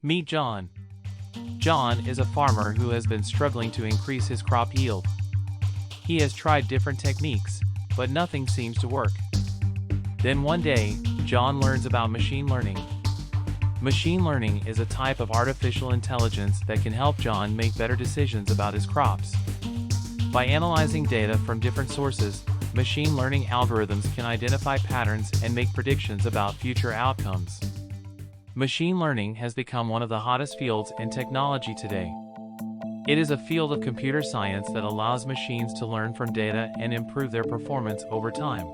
Meet John. John is a farmer who has been struggling to increase his crop yield. He has tried different techniques, but nothing seems to work. Then one day, John learns about machine learning. Machine learning is a type of artificial intelligence that can help John make better decisions about his crops. By analyzing data from different sources, machine learning algorithms can identify patterns and make predictions about future outcomes. Machine learning has become one of the hottest fields in technology today. It is a field of computer science that allows machines to learn from data and improve their performance over time.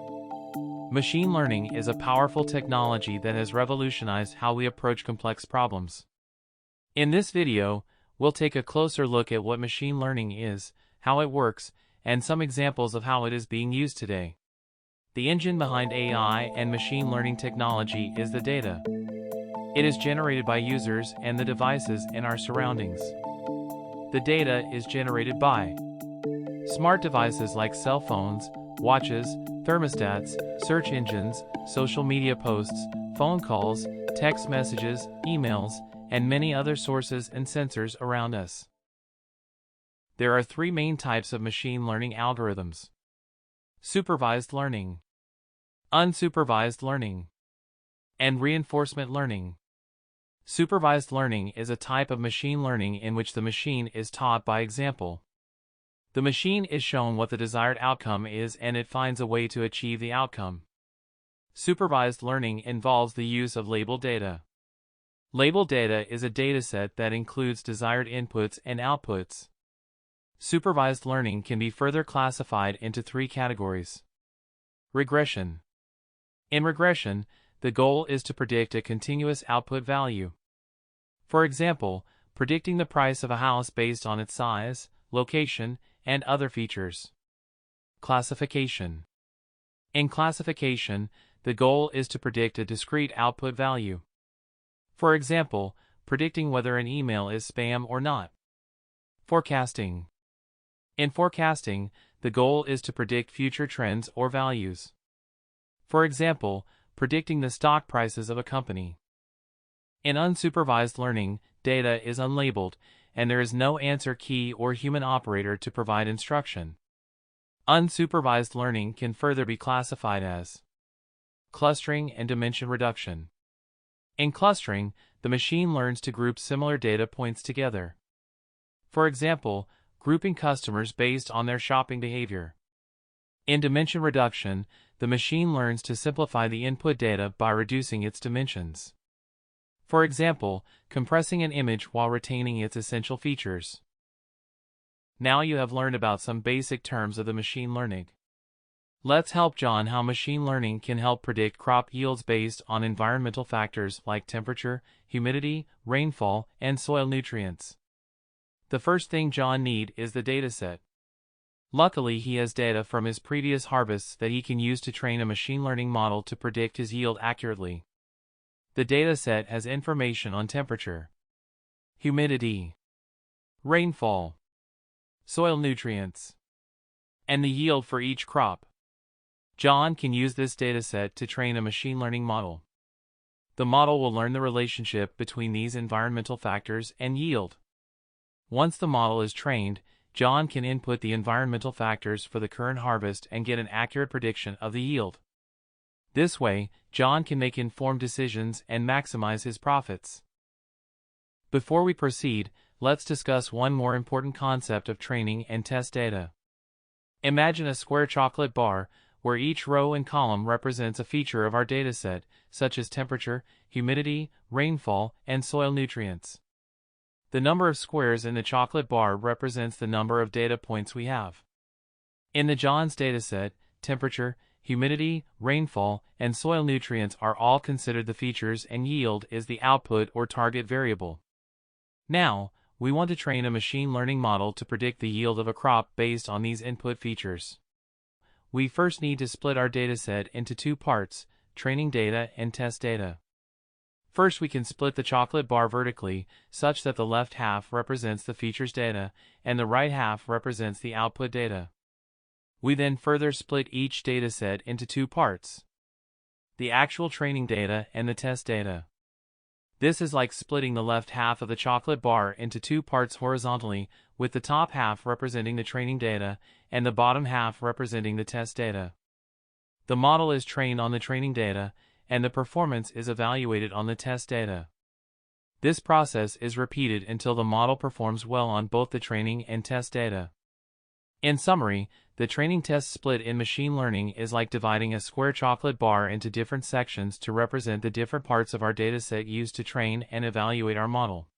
Machine learning is a powerful technology that has revolutionized how we approach complex problems. In this video, we'll take a closer look at what machine learning is, how it works, and some examples of how it is being used today. The engine behind AI and machine learning technology is the data. It is generated by users and the devices in our surroundings. The data is generated by smart devices like cell phones, watches, thermostats, search engines, social media posts, phone calls, text messages, emails, and many other sources and sensors around us. There are three main types of machine learning algorithms: supervised learning, unsupervised learning, and reinforcement learning. Supervised learning is a type of machine learning in which the machine is taught by example. The machine is shown what the desired outcome is and it finds a way to achieve the outcome. Supervised learning involves the use of labeled data. Labeled data is a dataset that includes desired inputs and outputs. Supervised learning can be further classified into three categories. Regression. In regression, the goal is to predict a continuous output value. For example, predicting the price of a house based on its size, location, and other features. Classification. In classification, the goal is to predict a discrete output value. For example, predicting whether an email is spam or not. Forecasting. In forecasting, the goal is to predict future trends or values. For example, predicting the stock prices of a company. In unsupervised learning, data is unlabeled, and there is no answer key or human operator to provide instruction. Unsupervised learning can further be classified as clustering and dimension reduction. In clustering, the machine learns to group similar data points together. For example, grouping customers based on their shopping behavior. In dimension reduction, the machine learns to simplify the input data by reducing its dimensions. For example, compressing an image while retaining its essential features. Now you have learned about some basic terms of the machine learning. Let's help John how machine learning can help predict crop yields based on environmental factors like temperature, humidity, rainfall, and soil nutrients. The first thing John needs is the dataset. Luckily, he has data from his previous harvests that he can use to train a machine learning model to predict his yield accurately. The dataset has information on temperature, humidity, rainfall, soil nutrients, and the yield for each crop. John can use this dataset to train a machine learning model. The model will learn the relationship between these environmental factors and yield. Once the model is trained, John can input the environmental factors for the current harvest and get an accurate prediction of the yield. This way, John can make informed decisions and maximize his profits. Before we proceed, let's discuss one more important concept of training and test data. Imagine a square chocolate bar, where each row and column represents a feature of our dataset, such as temperature, humidity, rainfall, and soil nutrients. The number of squares in the chocolate bar represents the number of data points we have. In the John's dataset, temperature, humidity, rainfall, and soil nutrients are all considered the features and yield is the output or target variable. Now, we want to train a machine learning model to predict the yield of a crop based on these input features. We first need to split our dataset into two parts, training data and test data. First, we can split the chocolate bar vertically, such that the left half represents the features data, and the right half represents the output data. We then further split each dataset into two parts: the actual training data and the test data. This is like splitting the left half of the chocolate bar into two parts horizontally, with the top half representing the training data and the bottom half representing the test data. The model is trained on the training data, and the performance is evaluated on the test data. This process is repeated until the model performs well on both the training and test data. In summary, the training test split in machine learning is like dividing a square chocolate bar into different sections to represent the different parts of our dataset used to train and evaluate our model.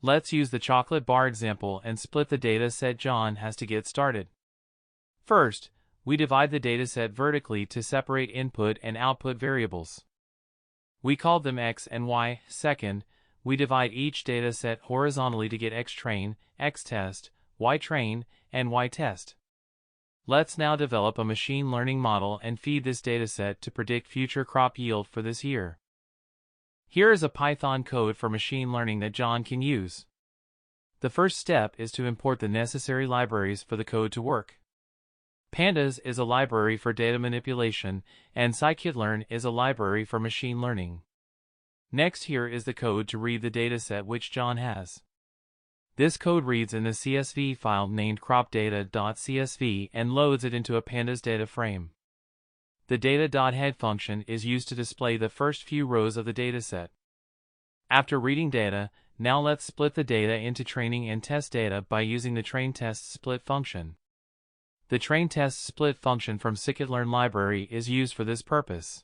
Let's use the chocolate bar example and split the dataset John has to get started. First, we divide the dataset vertically to separate input and output variables. We called them X and Y. Second, we divide each dataset horizontally to get X train, X test, Y train, and Y test. Let's now develop a machine learning model and feed this dataset to predict future crop yield for this year. Here is a Python code for machine learning that John can use. The first step is to import the necessary libraries for the code to work. Pandas is a library for data manipulation, and scikit-learn is a library for machine learning. Next, here is the code to read the dataset which John has. This code reads in the CSV file named cropdata.csv and loads it into a pandas data frame. The data.head function is used to display the first few rows of the dataset. After reading data, now let's split the data into training and test data by using the train test split function. The train test split function from scikit-learn library is used for this purpose.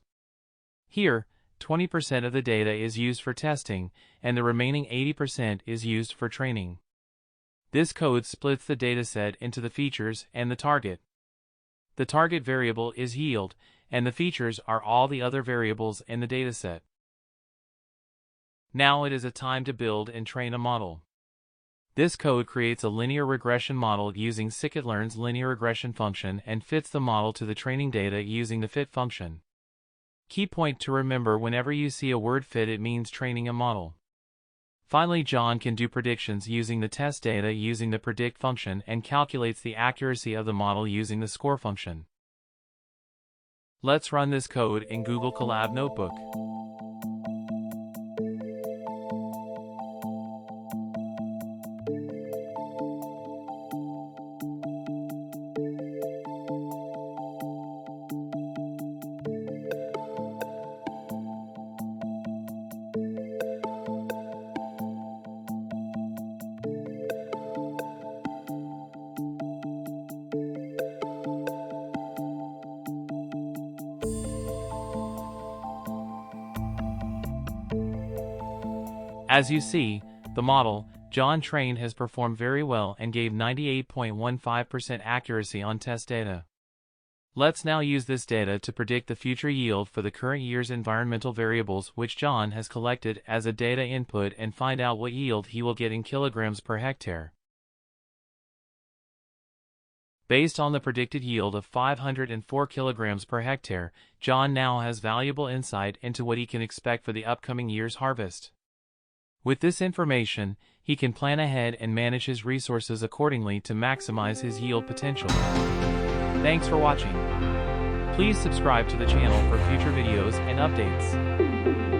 Here, 20% of the data is used for testing, and the remaining 80% is used for training. This code splits the dataset into the features and the target. The target variable is yield, and the features are all the other variables in the dataset. Now it is a time to build and train a model. This code creates a linear regression model using scikit-learn's linear regression function and fits the model to the training data using the fit function. Key point to remember: whenever you see a word fit, it means training a model. Finally, John can do predictions using the test data using the predict function and calculates the accuracy of the model using the score function. Let's run this code in Google Colab Notebook. As you see, the model John trained has performed very well and gave 98.15% accuracy on test data. Let's now use this data to predict the future yield for the current year's environmental variables which John has collected as a data input and find out what yield he will get in kilograms per hectare. Based on the predicted yield of 504 kilograms per hectare, John now has valuable insight into what he can expect for the upcoming year's harvest. With this information, he can plan ahead and manage his resources accordingly to maximize his yield potential. Thanks for watching. Please subscribe to the channel for future videos and updates.